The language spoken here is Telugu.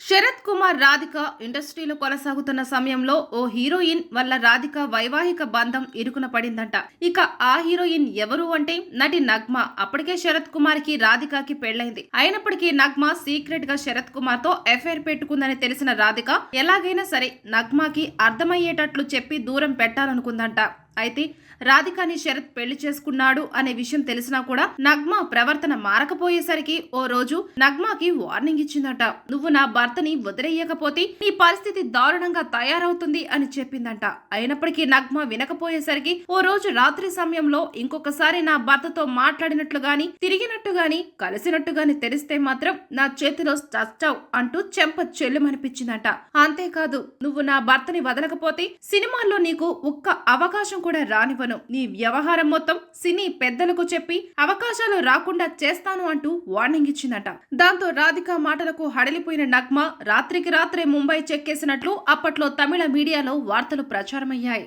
శరత్ కుమార్ రాధిక ఇండస్ట్రీలో కొనసాగుతున్న సమయంలో ఓ హీరోయిన్ వల్ల రాధిక వైవాహిక బంధం ఇరుకున పడిందంట. ఇక ఆ హీరోయిన్ ఎవరు అంటే నటి నగ్మ. అప్పటికే శరత్ కుమార్ కి రాధికకి పెళ్లైంది. అయినప్పటికీ నగ్మ సీక్రెట్ గా శరత్ కుమార్ తో అఫైర్ పెట్టుకుందని తెలిసిన రాధిక ఎలాగైనా సరే నగ్మకి అర్థమయ్యేటట్లు చెప్పి దూరం పెట్టాలనుకుందంట. అయితే రాధికని శరత్ పెళ్లి చేసుకున్నాడు అనే విషయం తెలిసినా కూడా నగ్మ ప్రవర్తన మారకపోయేసరికి ఓ రోజు నగ్మకి వార్నింగ్ ఇచ్చిందట. నువ్వు నా భర్తని వదిలేయకపోతే నీ పరిస్థితి దారుణంగా తయారవుతుంది అని చెప్పిందంట. అయినప్పటికీ నగ్మ వినకపోయేసరికి ఓ రోజు రాత్రి సమయంలో ఇంకొకసారి నా భర్తతో మాట్లాడినట్లు గాని తిరిగినట్టు గాని కలిసినట్టు గాని తెలిస్తే మాత్రం నా చేతిలో చచ్చావ్ అంటూ చెంప చెల్లుమనిపించిందట. అంతేకాదు, నువ్వు నా భర్తని వదలకపోతే సినిమాల్లో నీకు ఒక్క అవకాశం కూడా రానివ్వను. నీ వ్యవహారం మొత్తం సినీ పెద్దలకు చెప్పి అవకాశాలు రాకుండా చేస్తాను అంటూ వార్నింగ్ ఇచ్చిందట. దాంతో రాధిక మాటలకు హడలిపోయిన నగ్మ రాత్రికి రాత్రే ముంబై చెక్కేసినట్లు అప్పట్లో తమిళ మీడియాలో వార్తలు ప్రచారమయ్యాయి.